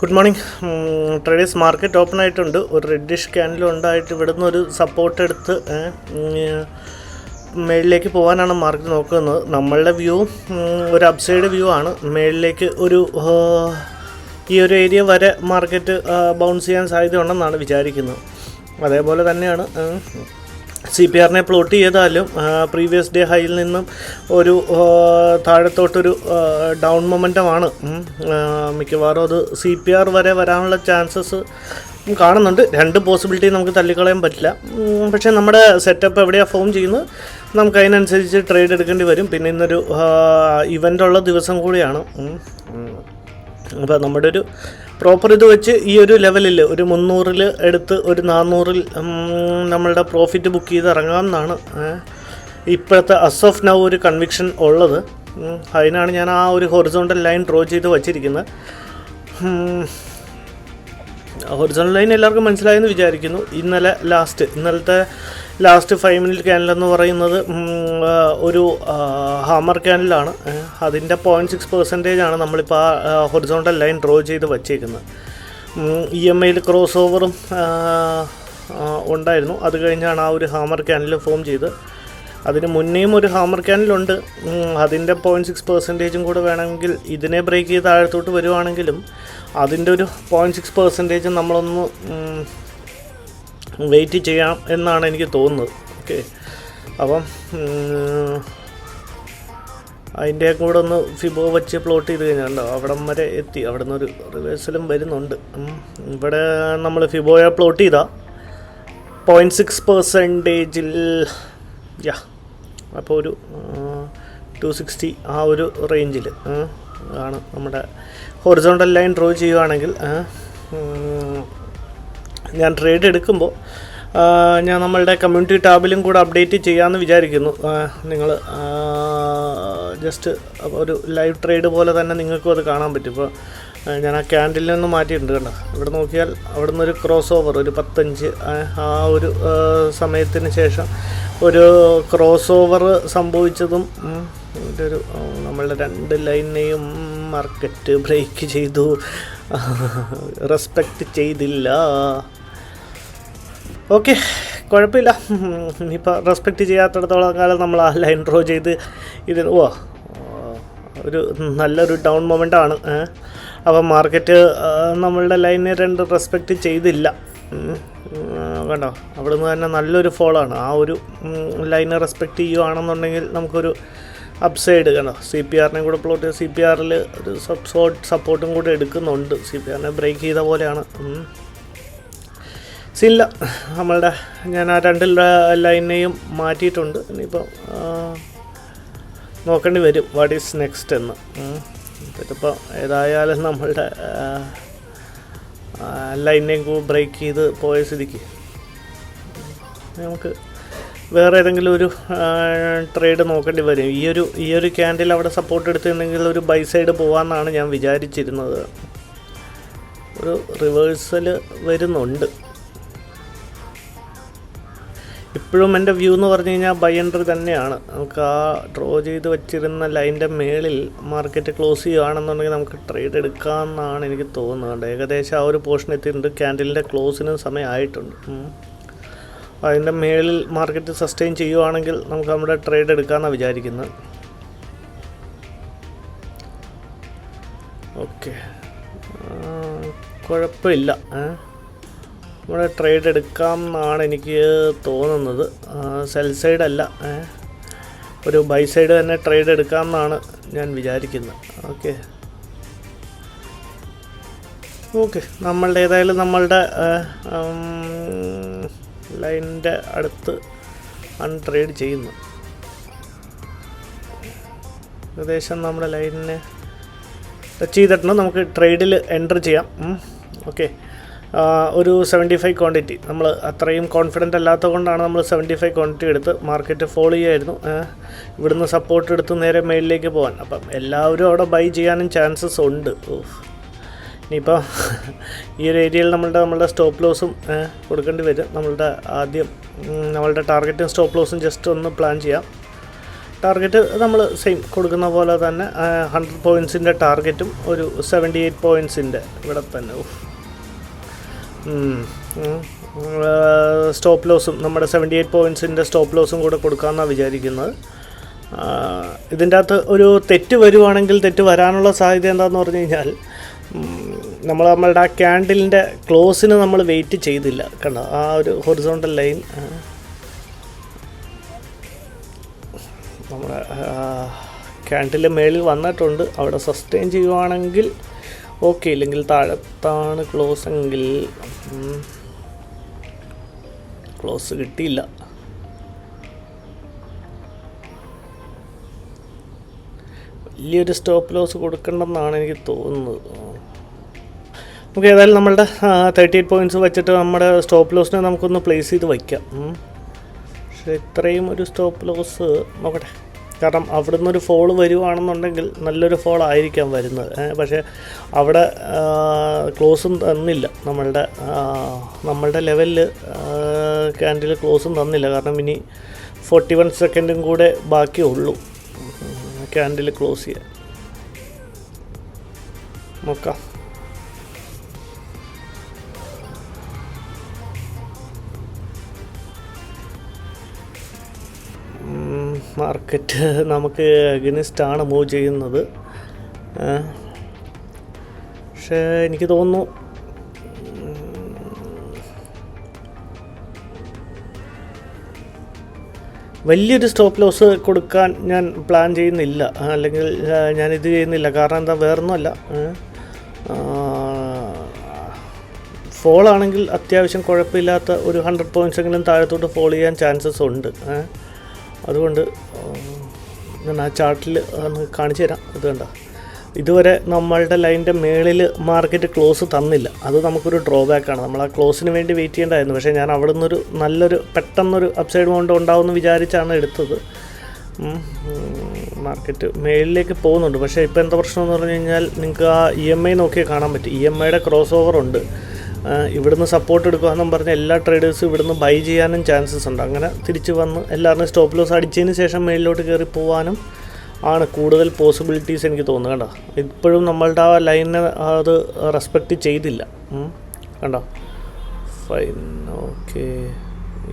Good morning. Traders market open ആയിട്ടുണ്ട്. ഒരു reddish candle ഉണ്ടായിട്ട് ഇവിടുന്ന് ഒരു സപ്പോർട്ട് എടുത്ത് മേളിലേക്ക് പോകാനാണ് മാർക്കറ്റ് നോക്കുന്നത്. നമ്മളുടെ വ്യൂ ഒരു അപ്സൈഡ് വ്യൂ ആണ്. മേളിലേക്ക് ഈ ഒരു ഏരിയ വരെ മാർക്കറ്റ് ബൗൺസ് ചെയ്യാൻ സാധ്യതയുണ്ടെന്നാണ് വിചാരിക്കുന്നത്. അതേപോലെ തന്നെയാണ് CPR പ്ലോട്ട് ചെയ്താലും പ്രീവിയസ് ഡേ ഹൈയിൽ നിന്നും ഒരു താഴത്തോട്ടൊരു ഡൗൺ മൊമെൻറ്റമാണ്. മിക്കവാറും അത് CPR വരെ വരാനുള്ള ചാൻസസ് കാണുന്നുണ്ട്. രണ്ട് പോസിബിലിറ്റി നമുക്ക് തള്ളിക്കളയാൻ പറ്റില്ല. പക്ഷേ നമ്മുടെ സെറ്റപ്പ് എവിടെയാണ് ഫോം ചെയ്യുന്നത്, നമുക്ക് അതിനനുസരിച്ച് ട്രേഡ് എടുക്കേണ്ടി വരും. പിന്നെ ഇന്നൊരു ഇവൻ്റുള്ള ദിവസം കൂടിയാണ്. അപ്പോൾ നമ്മുടെ ഒരു പ്രോപ്പർ ഇത് വെച്ച് ഈ ഒരു ലെവലിൽ ഒരു 300 എടുത്ത് ഒരു 400 നമ്മളുടെ പ്രോഫിറ്റ് ബുക്ക് ചെയ്ത് ഇറങ്ങാമെന്നാണ് ഇപ്പോഴത്തെ അസ് ഓഫ് നൗ ഒരു കൺവിക്ഷൻ ഉള്ളത്. അതിനാണ് ഞാൻ ആ ഒരു ഹൊറിസോണ്ടൽ ലൈൻ ഡ്രോ ചെയ്ത് വച്ചിരിക്കുന്നത്. ഹൊറിസോണ്ടൽ ലൈൻ എല്ലാവർക്കും മനസ്സിലായെന്ന് വിചാരിക്കുന്നു. ഇന്നലത്തെ ലാസ്റ്റ് 5 മിനിറ്റ് ക്യാൻഡിലെന്ന് പറയുന്നത് ഒരു ഹാമർ ക്യാൻഡിലാണ്. അതിൻ്റെ 0.6% ആണ് നമ്മളിപ്പോൾ ആ ഹൊറിസോണ്ടൽ ലൈൻ ഡ്രോ ചെയ്ത് വച്ചേക്കുന്നത്. EMAയിൽ ക്രോസ് ഓവറും ഉണ്ടായിരുന്നു. അത് കഴിഞ്ഞാണ് ആ ഒരു ഹാമർ ക്യാൻഡിൽ ഫോം ചെയ്ത്. അതിന് മുന്നേയും ഒരു ഹാമർ ക്യാൻഡിലുണ്ട്. അതിൻ്റെ 0.6% കൂടെ വേണമെങ്കിൽ ഇതിനെ ബ്രേക്ക് ചെയ്ത് താഴത്തോട്ട് വരുവാണെങ്കിലും അതിൻ്റെ ഒരു 0.6% നമ്മളൊന്ന് വെയിറ്റ് ചെയ്യാം എന്നാണ് എനിക്ക് തോന്നുന്നത്. ഓക്കെ, അപ്പം അതിൻ്റെ കൂടെ ഒന്ന് ഫിബോ വെച്ച് പ്ലോട്ട് ചെയ്ത് കഴിഞ്ഞാൽ അവിടം വരെ എത്തി. അവിടെ നിന്നൊരു റിവേഴ്സലും വരുന്നുണ്ട്. ഇവിടെ നമ്മൾ ഫിബോയെ പ്ലോട്ട് ചെയ്താൽ 0.6%, അപ്പോൾ ഒരു 260 ആ ഒരു റേഞ്ചിൽ ആണ് നമ്മുടെ ഹൊറിസോണ്ടൽ ലൈൻ ഡ്രോ ചെയ്യുകയാണെങ്കിൽ ഞാൻ ട്രേഡ് എടുക്കുമ്പോൾ ഞാൻ നമ്മളുടെ കമ്മ്യൂണിറ്റി ടാബിലും കൂടെ അപ്ഡേറ്റ് ചെയ്യാമെന്ന് വിചാരിക്കുന്നു. നിങ്ങൾ ജസ്റ്റ് ഒരു ലൈവ് ട്രേഡ് പോലെ തന്നെ നിങ്ങൾക്കും അത് കാണാൻ പറ്റും. ഇപ്പോൾ ഞാൻ ആ ക്യാൻഡിലിൽ നിന്ന് മാറ്റിയിട്ടുണ്ട്. കണ്ടോ, ഇവിടെ നോക്കിയാൽ അവിടെ നിന്നൊരു ക്രോസ് ഓവർ ഒരു 15 ആ ഒരു സമയത്തിന് ശേഷം ഒരു ക്രോസ് ഓവർ സംഭവിച്ചതും ഒരു നമ്മളുടെ 2 ലൈനെയും മാർക്കറ്റ് ബ്രേക്ക് ചെയ്തു, റെസ്പെക്റ്റ് ചെയ്തില്ല. ഓക്കെ, കുഴപ്പമില്ല. ഇനിയിപ്പോൾ റെസ്പെക്റ്റ് ചെയ്യാത്തിടത്തോളം കാലം നമ്മൾ ആ ലൈൻ ഡ്രോ ചെയ്ത് ഒരു നല്ലൊരു ഡൗൺ മൊമെൻ്റാണ്. അപ്പോൾ മാർക്കറ്റ് നമ്മളുടെ ലൈനെ 2 റെസ്പെക്റ്റ് ചെയ്തില്ല. കണ്ടോ, അവിടെ നിന്ന് തന്നെ നല്ലൊരു ഫോളാണ്. ആ ഒരു ലൈനെ റെസ്പെക്റ്റ് ചെയ്യുകയാണെന്നുണ്ടെങ്കിൽ നമുക്കൊരു അപ്സൈഡ് കണ്ടോ. CPR കൂടെ പ്ലോട്ട് ചെയ്ത് CPRൽ ഒരു സപ്പോർട്ടും കൂടെ എടുക്കുന്നുണ്ട്. CPR ബ്രേക്ക് ചെയ്ത പോലെയാണ്. ഇല്ല, നമ്മളുടെ ഞാൻ ആ 2 ലൈനെയും മാറ്റിയിട്ടുണ്ട്. ഇനിയിപ്പോൾ നോക്കേണ്ടി വരും വാട്ട് ഈസ് നെക്സ്റ്റ് എന്ന്. ഇതിപ്പോൾ ഏതായാലും നമ്മളുടെ ലൈനെയും ബ്രേക്ക് ചെയ്ത് പോയ സ്ഥിതിക്ക് നമുക്ക് വേറെ ഏതെങ്കിലും ഒരു ട്രേഡ് നോക്കേണ്ടി വരും. ഈ ഒരു ക്യാൻഡിൽ അവിടെ സപ്പോർട്ട് എടുത്തിരുന്നെങ്കിൽ ഒരു ബൈ സൈഡ് പോകാമെന്നാണ് ഞാൻ വിചാരിച്ചിരുന്നത്. ഒരു റിവേഴ്സൽ വരുന്നുണ്ട്. ഇപ്പോഴും എൻ്റെ വ്യൂ എന്ന് പറഞ്ഞു കഴിഞ്ഞാൽ ബൈ എൻട്രി തന്നെയാണ്. നമുക്ക് ആ ഡ്രോ ചെയ്ത് വെച്ചിരുന്ന ലൈൻ്റെ മേളിൽ മാർക്കറ്റ് ക്ലോസ് ചെയ്യുകയാണെന്നുണ്ടെങ്കിൽ നമുക്ക് ട്രേഡ് എടുക്കാമെന്നാണ് എനിക്ക് തോന്നുന്നത്. ഏകദേശം ആ ഒരു പോർഷൻ എത്തിയിട്ടുണ്ട്. ക്യാൻഡിലിൻ്റെ ക്ലോസിനും സമയമായിട്ടുണ്ട്. അതിൻ്റെ മേളിൽ മാർക്കറ്റ് സസ്റ്റെയിൻ ചെയ്യുകയാണെങ്കിൽ നമുക്ക് നമ്മുടെ ട്രേഡ് എടുക്കാമെന്നാണ് വിചാരിക്കുന്നത്. ഓക്കെ, കുഴപ്പമില്ല. നമ്മുടെ ട്രേഡ് എടുക്കാം എന്നാണ് എനിക്ക് തോന്നുന്നത്. സെൽ സൈഡ് അല്ല, ഒരു ബൈ സൈഡ് തന്നെ ട്രേഡ് എടുക്കാം എന്നാണ് ഞാൻ വിചാരിക്കുന്നത്. ഓക്കെ, നമ്മളുടെ ഏതായാലും നമ്മളുടെ ലൈനിൻ്റെ അടുത്ത് അൺട്രേഡ് ചെയ്യുന്നു. ഏകദേശം നമ്മുടെ ലൈനിനെ ടച്ച് ചെയ്തിട്ടുണ്ട്. നമുക്ക് ട്രേഡിൽ എൻ്റർ ചെയ്യാം. ഓക്കെ, ഒരു 75 ക്വാണ്ടിറ്റി നമ്മൾ അത്രയും കോൺഫിഡൻ്റ് അല്ലാത്തത് കൊണ്ടാണ് നമ്മൾ 75 ക്വാണ്ടിറ്റി എടുത്ത് മാർക്കറ്റ് ഫോളോ ചെയ്യായിരുന്നു. ഇവിടുന്ന് സപ്പോർട്ട് എടുത്ത് നേരെ മേളിലേക്ക് പോകാൻ. അപ്പം എല്ലാവരും അവിടെ ബൈ ചെയ്യാനും ചാൻസസ് ഉണ്ട്. ഇനിയിപ്പോൾ ഈ ഒരു ഏരിയയിൽ നമ്മളുടെ സ്റ്റോപ്പ് ലോസും കൊടുക്കേണ്ടി വരും. നമ്മളുടെ ടാർഗറ്റും സ്റ്റോപ്പ് ലോസും ജസ്റ്റ് ഒന്ന് പ്ലാൻ ചെയ്യാം. ടാർഗറ്റ് നമ്മൾ സെയിം കൊടുക്കുന്ന പോലെ തന്നെ 100 പോയിൻറ്റ്സിൻ്റെ ടാർഗറ്റും ഒരു 78 പോയിൻറ്റ്സിൻ്റെ ഇവിടെ തന്നെ. സ്റ്റോപ്പ് ലോസും നമ്മുടെ 78 പോയിൻറ്റ്സിൻ്റെ സ്റ്റോപ്പ് ലോസും കൂടെ കൊടുക്കാമെന്നാണ് വിചാരിക്കുന്നത്. ഇതിൻ്റെ അകത്ത് ഒരു തെറ്റ് വരുവാണെങ്കിൽ തെറ്റ് വരാനുള്ള സാധ്യത എന്താണെന്ന് പറഞ്ഞു കഴിഞ്ഞാൽ നമ്മളുടെ ആ ക്യാൻഡിലിൻ്റെ ക്ലോസിന് നമ്മൾ വെയിറ്റ് ചെയ്തില്ല. കണ്ടോ ആ ഒരു ഹൊറിസോണ്ടൽ ലൈൻ നമ്മുടെ ക്യാൻഡിൽ മേളിൽ വന്നിട്ടുണ്ട്. അവിടെ സസ്റ്റെയിൻ ചെയ്യുവാണെങ്കിൽ ഓക്കെ, ഇല്ലെങ്കിൽ താഴത്താണ് ക്ലോസ് എങ്കിൽ ക്ലോസ് കിട്ടിയില്ല. വലിയൊരു സ്റ്റോപ്പ് ലോസ് കൊടുക്കണമെന്നാണ് എനിക്ക് തോന്നുന്നത്. നമുക്ക് ഏതായാലും നമ്മളുടെ 38 പോയിൻറ്റ്സ് വെച്ചിട്ട് നമ്മുടെ സ്റ്റോപ്പ് ലോസിനെ നമുക്കൊന്ന് പ്ലേസ് ചെയ്ത് വയ്ക്കാം. പക്ഷേ ഇത്രയും ഒരു സ്റ്റോപ്പ് ലോസ് നോക്കട്ടെ, കാരണം അവിടെ നിന്നൊരു ഫോൾ വരുവാണെന്നുണ്ടെങ്കിൽ നല്ലൊരു ഫോൾ ആയിരിക്കാം വരുന്നത്. പക്ഷേ അവിടെ ക്ലോസും തന്നില്ല, നമ്മളുടെ ലെവലിൽ ക്യാൻഡിൽ ക്ലോസും തന്നില്ല. കാരണം ഇനി 41 സെക്കൻഡും കൂടെ ബാക്കിയുള്ളൂ ക്യാൻഡിൽ ക്ലോസ് ചെയ്യാൻ. നോക്കാം. മാർക്കറ്റ് നമുക്ക് അഗൈൻസ്റ്റാണ് മൂവ് ചെയ്യുന്നത്. പക്ഷേ എനിക്ക് തോന്നുന്നു വലിയൊരു സ്റ്റോപ്പ് ലോസ് കൊടുക്കാൻ ഞാൻ പ്ലാൻ ചെയ്യുന്നില്ല, അല്ലെങ്കിൽ ഞാനിത് ചെയ്യുന്നില്ല. കാരണം എന്താ, വേറൊന്നുമല്ല, ഫോളാണെങ്കിൽ അത്യാവശ്യം കുഴപ്പമില്ലാത്ത ഒരു 100 പോയിൻറ്റ്സ് എങ്കിലും താഴത്തോട്ട് ഫോൾ ചെയ്യാൻ ചാൻസസ് ഉണ്ട്. അതുകൊണ്ട് ഞാൻ ആ ചാർട്ടിൽ ഒന്ന് കാണിച്ചു തരാം. ഇത് കണ്ട, ഇതുവരെ നമ്മളുടെ ലൈനിൻ്റെ മേളിൽ മാർക്കറ്റ് ക്ലോസ് തന്നില്ല. അത് നമുക്കൊരു ഡ്രോബാക്കാണ്. നമ്മൾ ആ ക്ലോസിന് വേണ്ടി വെയിറ്റ് ചെയ്യേണ്ടായിരുന്നു. പക്ഷേ ഞാൻ അവിടെ നിന്നൊരു പെട്ടെന്നൊരു അപ്സൈഡ് മൗണ്ട് ഉണ്ടാവുമെന്ന് വിചാരിച്ചാണ് എടുത്തത്. മാർക്കറ്റ് മേളിലേക്ക് പോകുന്നുണ്ട്. പക്ഷേ ഇപ്പോൾ എന്താ പ്രശ്നം എന്ന് പറഞ്ഞു കഴിഞ്ഞാൽ നിങ്ങൾക്ക് ആ EMI നോക്കിയാൽ കാണാൻ പറ്റും. EMIയുടെ ക്രോസ് ഓവർ ഉണ്ട്. ഇവിടുന്ന് സപ്പോർട്ട് എടുക്കുകയെന്നും പറഞ്ഞ് എല്ലാ ട്രേഡേഴ്സും ഇവിടുന്ന് ബൈ ചെയ്യാനും ചാൻസസ് ഉണ്ട്. അങ്ങനെ തിരിച്ച് വന്ന് എല്ലാവരും സ്റ്റോപ്പ് ലോസ് അടിച്ചതിന് ശേഷം മേളിലോട്ട് കയറി പോകാനും ആണ് കൂടുതൽ പോസിബിലിറ്റീസ് എനിക്ക് തോന്നുന്നു. കണ്ടോ, ഇപ്പോഴും നമ്മളുടെ ആ ലൈനെ അത് റെസ്പെക്റ്റ് ചെയ്തില്ല. കണ്ടോ, ഫൈൻ, ഓക്കെ.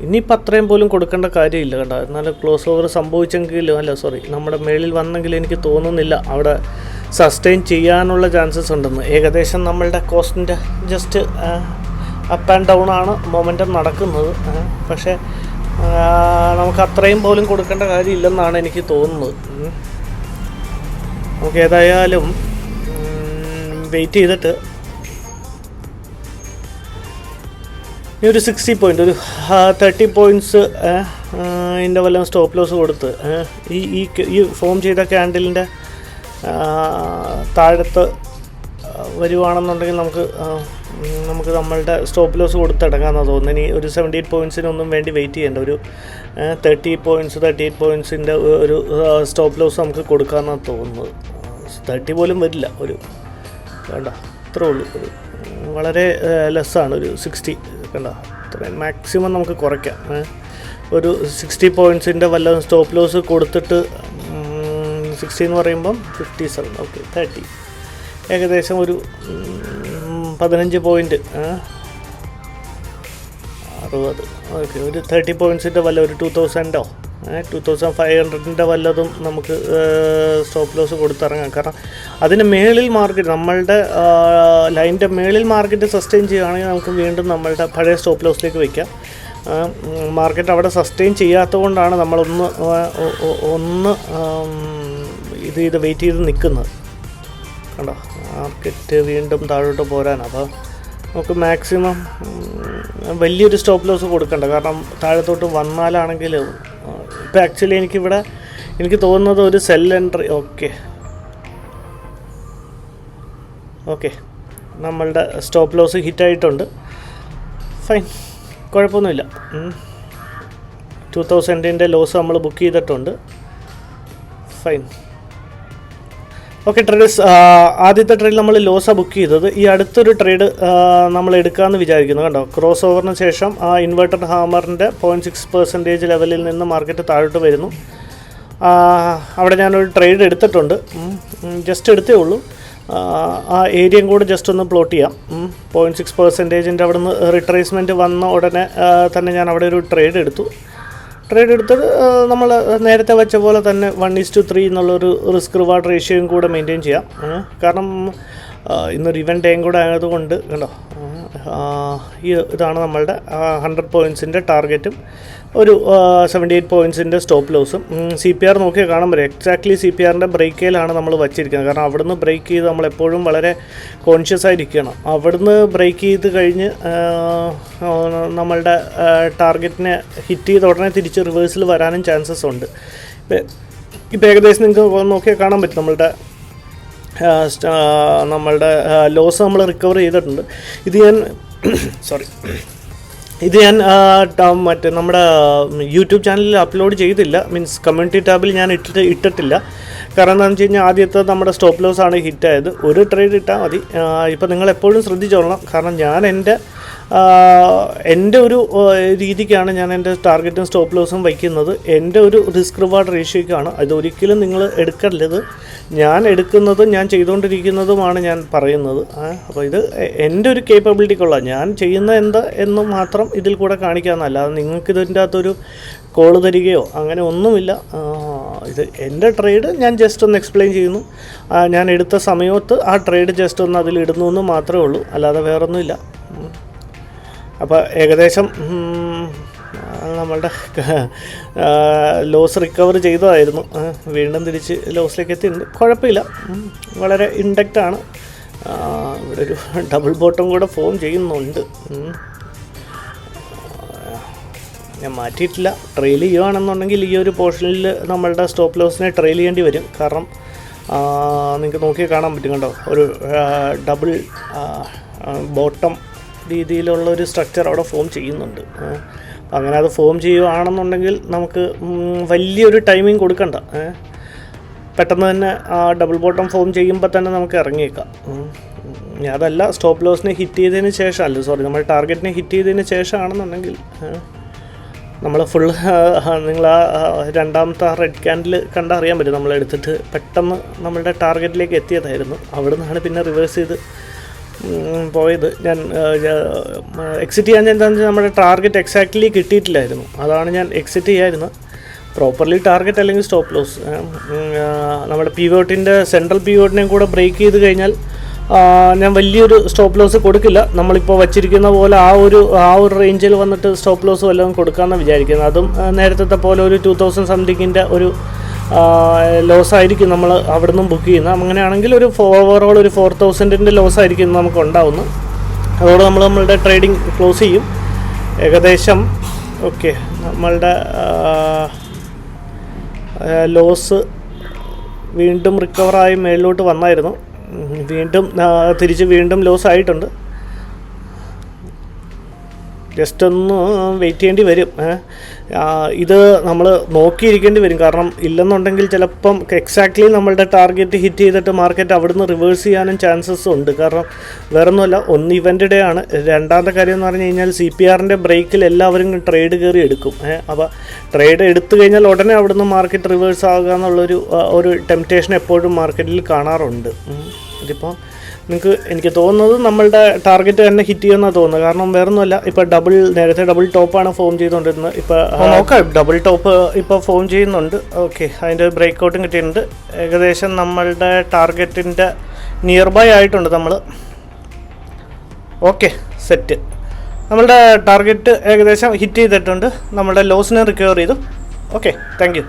ഇനിയിപ്പോൾ അത്രയും പോലും കൊടുക്കേണ്ട കാര്യമില്ല. കണ്ടോ, എന്നാലും ക്ലോസ് ഓവർ സംഭവിച്ചെങ്കിലും നമ്മുടെ മേളിൽ വന്നെങ്കിൽ എനിക്ക് തോന്നുന്നില്ല അവിടെ സസ്റ്റെയിൻ ചെയ്യാനുള്ള ചാൻസസ് ഉണ്ടെന്ന്. ഏകദേശം നമ്മളുടെ കോസ്റ്റിൻ്റെ ജസ്റ്റ് അപ്പ് ആൻഡ് ഡൗൺ ആണ് മൊമെൻറ്റം നടക്കുന്നത്. പക്ഷേ നമുക്ക് അത്രയും പോലും കൊടുക്കേണ്ട കാര്യമില്ലെന്നാണ് എനിക്ക് തോന്നുന്നത്. നമുക്ക് ഏതായാലും വെയിറ്റ് ചെയ്തിട്ട് ഈ ഒരു 60 പോയിൻ്റ്, ഒരു 30 പോയിൻറ്റ്സ് ഇതിൻ്റെ വല്ലതും സ്റ്റോപ്പ് ലോസ് കൊടുത്ത് ഈ ഫോം ചെയ്ത ക്യാൻഡിലിൻ്റെ താഴത്ത് വരുവാണെന്നുണ്ടെങ്കിൽ നമുക്ക് നമ്മളുടെ സ്റ്റോപ്പ് ലോസ് കൊടുത്തിടങ്ങാമെന്നാണ് തോന്നുന്നത്. ഇനി ഒരു 78 പോയിൻറ്റ്സിനൊന്നും വേണ്ടി വെയിറ്റ് ചെയ്യേണ്ട. ഒരു 38 പോയിൻറ്റ്സിൻ്റെ ഒരു സ്റ്റോപ്പ് ലോസ് നമുക്ക് കൊടുക്കാമെന്നാണ് തോന്നുന്നത്. 30 പോലും വരില്ല, ഒരു വേണ്ട, ഇത്രേ ഉള്ളൂ. ഒരു വളരെ ലെസ്സാണ്, ഒരു 60. കണ്ട, അത്രയും മാക്സിമം നമുക്ക് കുറയ്ക്കാം. ഒരു 60 പോയിൻറ്റ്സിൻ്റെ വല്ല സ്റ്റോപ്പ് ലോസ് കൊടുത്തിട്ട് 60 എന്ന് പറയുമ്പം 57, ഓക്കെ, 30, ഏകദേശം ഒരു 15 പോയിൻറ്റ്, 60, ഓക്കെ. ഒരു 30 പോയിൻറ്റ്സിൻ്റെ വല്ല ഒരു 2000-ഓ 2500-ൻ്റെ വല്ലതും നമുക്ക് സ്റ്റോപ്പ് ലോസ് കൊടുത്തിറങ്ങാം. കാരണം അതിന് മേളിൽ മാർക്കറ്റ്, നമ്മളുടെ ലൈനിൻ്റെ മേളിൽ മാർക്കറ്റ് സസ്റ്റെയിൻ ചെയ്യുകയാണെങ്കിൽ നമുക്ക് വീണ്ടും നമ്മളുടെ പഴയ സ്റ്റോപ്പ് ലോസിലേക്ക് വയ്ക്കാം. മാർക്കറ്റ് അവിടെ സസ്റ്റെയിൻ ചെയ്യാത്തത് കൊണ്ടാണ് നമ്മളൊന്ന് ഇത് വെയിറ്റ് ചെയ്ത് നിൽക്കുന്നത്. കണ്ടോ, മാർക്കറ്റ് വീണ്ടും താഴോട്ട് പോരാനാണ്. അപ്പോൾ നമുക്ക് മാക്സിമം വലിയൊരു സ്റ്റോപ്പ് ലോസ് കൊടുക്കണ്ട. കാരണം താഴത്തോട്ട് വന്നാലാണെങ്കിൽ ഇപ്പോൾ ആക്ച്വലി എനിക്ക് തോന്നുന്നത് ഒരു സെൽ എൻട്രി, ഓക്കെ നമ്മളുടെ സ്റ്റോപ്പ് ലോസ് ഹിറ്റായിട്ടുണ്ട്. ഫൈൻ, കുഴപ്പമൊന്നുമില്ല. 2000-ൻ്റെ ലോസ് നമ്മൾ ബുക്ക് ചെയ്തിട്ടുണ്ട്. Fine, okay. ട്രേഡേഴ്സ്, ആദ്യത്തെ ട്രേഡിൽ നമ്മൾ ലോസാണ് ബുക്ക് ചെയ്തത്. ഈ അടുത്തൊരു ട്രേഡ് നമ്മൾ എടുക്കാമെന്ന് വിചാരിക്കുന്നു. കണ്ടോ, ക്രോസ് ഓവറിന് ശേഷം ആ ഇൻവെർട്ടഡ് ഹാമറിൻ്റെ 0.6% ലെവലിൽ നിന്ന് മാർക്കറ്റ് താഴോട്ട് വരുന്നു. അവിടെ ഞാനൊരു ട്രേഡ് എടുത്തിട്ടുണ്ട്, ജസ്റ്റ് എടുത്തേ ഉള്ളൂ. ആ ഏരിയയും കൂടെ ജസ്റ്റ് ഒന്ന് പ്ലോട്ട് ചെയ്യാം. 0.6% അവിടെ നിന്ന് റിട്രേസ്മെൻറ്റ് വന്ന ഉടനെ തന്നെ ഞാൻ അവിടെ ഒരു ട്രേഡ് എടുത്തത് നമ്മൾ നേരത്തെ വെച്ച പോലെ തന്നെ 1:3 എന്നുള്ളൊരു റിസ്ക് റിവാർഡ് റേഷ്യോയും കൂടെ മെയിൻറ്റെയിൻ ചെയ്യാം. കാരണം ഇന്നൊരു ഇവൻ്റ് ഡേയും കൂടെ ആയതുകൊണ്ട് കണ്ടോ, ഇതാണ് നമ്മളുടെ 100 പോയിൻറ്റ്സിൻ്റെ ടാർഗറ്റും ഒരു 78 പോയിൻറ്റ്സിൻ്റെ സ്റ്റോപ്പ് ലോസും. CPR നോക്കിയാൽ കാണാൻ പറ്റും, എക്സാക്ട്ലി CPRൻ്റെ ബ്രേക്കിലാണ് നമ്മൾ വച്ചിരിക്കുന്നത്. കാരണം അവിടുന്ന് ബ്രേക്ക് ചെയ്ത് നമ്മളെപ്പോഴും വളരെ കോൺഷ്യസ് ആയിരിക്കണം. അവിടുന്ന് ബ്രേക്ക് ചെയ്ത് കഴിഞ്ഞ് നമ്മളുടെ ടാർഗറ്റിനെ ഹിറ്റ് ചെയ്ത് ഉടനെ തിരിച്ച് റിവേഴ്സിൽ വരാനും ചാൻസസ് ഉണ്ട്. ഇപ്പോൾ ഏകദേശം നിങ്ങൾക്ക് നോക്കിയാൽ കാണാൻ പറ്റും നമ്മളുടെ ലോസ് നമ്മൾ റിക്കവർ ചെയ്തിട്ടുണ്ട്. ഇത് ഞാൻ മറ്റേ നമ്മുടെ യൂട്യൂബ് ചാനലിൽ അപ്ലോഡ് ചെയ്തില്ല, മീൻസ് കമ്മ്യൂണിറ്റി ടാബിൽ ഞാൻ ഇട്ടിട്ടില്ല. കാരണം എന്താണെന്ന് വെച്ച് കഴിഞ്ഞാൽ ആദ്യത്തെ നമ്മുടെ സ്റ്റോപ്പ് ലോസ് ആണ് ഹിറ്റായത്. ഒരു ട്രേഡ് ഇട്ടാൽ മതി. ഇപ്പോൾ നിങ്ങൾ എപ്പോഴും ശ്രദ്ധിച്ചോളണം. കാരണം ഞാൻ എൻ്റെ ഒരു രീതിക്കാണ് ഞാൻ എൻ്റെ ടാർഗറ്റും സ്റ്റോപ്പ് ലോസും വയ്ക്കുന്നത്. എൻ്റെ ഒരു റിസ്ക് റിവാർഡ് റേഷ്യോയ്ക്കാണ്. അതൊരിക്കലും നിങ്ങൾ എടുക്കരുത്. ഞാൻ എടുക്കുന്നതും ഞാൻ ചെയ്തുകൊണ്ടിരിക്കുന്നതുമാണ് ഞാൻ പറയുന്നത്. അപ്പോൾ ഇത് എൻ്റെ ഒരു കേപ്പബിലിറ്റിക്കുള്ള ഞാൻ ചെയ്യുന്ന എന്ന് മാത്രം ഇതിൽ കൂടെ കാണിക്കാമെന്നല്ല. അത് നിങ്ങൾക്ക് ഇതിൻ്റെ അകത്തൊരു കോള് തരികയോ അങ്ങനെ ഒന്നുമില്ല. ഇത് എൻ്റെ ട്രേഡ് ഞാൻ ജസ്റ്റ് ഒന്ന് എക്സ്പ്ലെയിൻ ചെയ്യുന്നു. ഞാൻ എടുത്ത സമയത്ത് ആ ട്രേഡ് ജസ്റ്റ് ഒന്ന് അതിലിടുന്നു എന്ന് മാത്രമേ ഉള്ളൂ, അല്ലാതെ വേറൊന്നുമില്ല. അപ്പോൾ ഏകദേശം നമ്മളുടെ ലോസ് റിക്കവർ ചെയ്തതായിരുന്നു, വീണ്ടും തിരിച്ച് ലോസിലേക്ക് എത്തിയിട്ടുണ്ട്. കുഴപ്പമില്ല, വളരെ ഇൻഡക്റ്റാണ്. ഇവിടെ ഒരു ഡബിൾ ബോട്ടം കൂടെ ഫോം ചെയ്യുന്നുണ്ട്. ഞാൻ മാറ്റിയിട്ടില്ല. ട്രെയിൽ ചെയ്യുകയാണെന്നുണ്ടെങ്കിൽ ഈ ഒരു പോർഷനിൽ നമ്മളുടെ സ്റ്റോപ്പ് ലോസിനെ ട്രെയിൽ ചെയ്യേണ്ടി വരും. കാരണം നിങ്ങൾക്ക് നോക്കി കാണാൻ പറ്റും, കണ്ടോ, ഒരു ഡബിൾ ബോട്ടം രീതിയിലുള്ളൊരു സ്ട്രക്ചർ അവിടെ ഫോം ചെയ്യുന്നുണ്ട്. അങ്ങനെ അത് ഫോം ചെയ്യുകയാണെന്നുണ്ടെങ്കിൽ നമുക്ക് വലിയൊരു ടൈമിങ് കൊടുക്കണ്ട, പെട്ടെന്ന് തന്നെ ആ ഡബിൾ ബോട്ടം ഫോം ചെയ്യുമ്പോൾ തന്നെ നമുക്ക് ഇറങ്ങിയേക്കാം. അതല്ല സ്റ്റോപ്പ് ലോസിനെ ഹിറ്റ് ചെയ്തതിന് ശേഷം, നമ്മൾ ടാർഗറ്റിനെ ഹിറ്റ് ചെയ്തതിന് ശേഷമാണെന്നുണ്ടെങ്കിൽ നമ്മൾ ഫുൾ നിങ്ങൾ ആ രണ്ടാമത്തെ റെഡ് ക്യാൻഡിൽ കണ്ടറിയാൻ പറ്റും. നമ്മളെടുത്തിട്ട് പെട്ടെന്ന് നമ്മളുടെ ടാർഗറ്റിലേക്ക് എത്തിയതായിരുന്നു. അവിടെ നിന്നാണ് പിന്നെ റിവേഴ്സ് ചെയ്ത് പോയത്. ഞാൻ എക്സിറ്റ് ചെയ്യാൻ എന്താണെന്ന് വെച്ചാൽ നമ്മുടെ ടാർഗറ്റ് എക്സാക്ട്ലി കിട്ടിയിട്ടില്ലായിരുന്നു. അതാണ് ഞാൻ എക്സിറ്റ് ചെയ്യായിരുന്നു. പ്രോപ്പർലി ടാർഗറ്റ് അല്ലെങ്കിൽ സ്റ്റോപ്പ് ലോസ് നമ്മുടെ പിവോട്ടിൻ്റെ സെൻട്രൽ പിവോട്ടിനെയും കൂടെ ബ്രേക്ക് ചെയ്ത് കഴിഞ്ഞാൽ ഞാൻ വലിയൊരു സ്റ്റോപ്പ് ലോസ് കൊടുക്കില്ല. നമ്മളിപ്പോൾ വച്ചിരിക്കുന്ന പോലെ ആ ഒരു റേഞ്ചിൽ വന്നിട്ട് സ്റ്റോപ്പ് ലോസ് വല്ലതും കൊടുക്കാമെന്നാണ് വിചാരിക്കുന്നത്. അതും നേരത്തെ പോലെ ഒരു 2000 സംതിങ്ങിൻ്റെ ഒരു ലോസ് ആയിരിക്കും നമ്മൾ അവിടെ നിന്നും ബുക്ക് ചെയ്യുന്നത്. അങ്ങനെയാണെങ്കിൽ ഒരു ഓവറോൾ ഒരു 4000-ൻ്റെ ലോസ് ആയിരിക്കും നമുക്ക് ഉണ്ടാവുന്നത്. അതോടെ നമ്മളുടെ ട്രേഡിങ് ക്ലോസ് ചെയ്യും ഏകദേശം. ഓക്കെ, നമ്മളുടെ ലോസ് വീണ്ടും റിക്കവറായി മേളിലോട്ട് വന്നായിരുന്നു. വീണ്ടും ലോസ് ആയിട്ടുണ്ട്. ജസ്റ്റ് ഒന്ന് വെയിറ്റ് ചെയ്യേണ്ടി വരും. ഇത് നമ്മൾ നോക്കിയിരിക്കേണ്ടി വരും. കാരണം ഇല്ലെന്നുണ്ടെങ്കിൽ ചിലപ്പം എക്സാക്ട്ലി നമ്മളുടെ ടാർഗറ്റ് ഹിറ്റ് ചെയ്തിട്ട് മാർക്കറ്റ് അവിടുന്ന് റിവേഴ്സ് ചെയ്യാനും ചാൻസസ് ഉണ്ട്. കാരണം വേറൊന്നുമല്ല, ഒന്ന് ഇവൻ്റ് ഡേ ആണ്. രണ്ടാമത്തെ കാര്യം എന്ന് പറഞ്ഞു കഴിഞ്ഞാൽ CPRൻ്റെ ബ്രേക്കിൽ എല്ലാവരും ട്രേഡ് കയറി എടുക്കും. അപ്പോൾ ട്രേഡ് എടുത്തു കഴിഞ്ഞാൽ ഉടനെ അവിടുന്ന് മാർക്കറ്റ് റിവേഴ്സ് ആകുക എന്നുള്ളൊരു ടെംപ്റ്റേഷൻ എപ്പോഴും മാർക്കറ്റിൽ കാണാറുണ്ട്. ഇതിപ്പോൾ എനിക്ക് തോന്നുന്നത് നമ്മളുടെ ടാർഗറ്റ് തന്നെ ഹിറ്റ് ചെയ്യുമെന്നാണ് തോന്നുന്നത്. കാരണം വേറൊന്നുമല്ല, ഇപ്പോൾ നേരത്തെ ഡബിൾ ടോപ്പാണ് ഫോം ചെയ്തുകൊണ്ടിരുന്നത്. ഇപ്പോൾ നോക്കാം, ഡബിൾ ടോപ്പ് ഇപ്പോൾ ഫോം ചെയ്യുന്നുണ്ട്. ഓക്കെ, അതിൻ്റെ ബ്രേക്ക് ഔട്ടും കിട്ടിയിട്ടുണ്ട്. ഏകദേശം നമ്മളുടെ ടാർഗറ്റിൻ്റെ നിയർ ബൈ ആയിട്ടുണ്ട് നമ്മൾ. Okay, set. നമ്മളുടെ ടാർഗറ്റ് ഏകദേശം ഹിറ്റ് ചെയ്തിട്ടുണ്ട്. നമ്മളുടെ ലോസിനെ റിക്കവർ ചെയ്തു. Okay, thank you.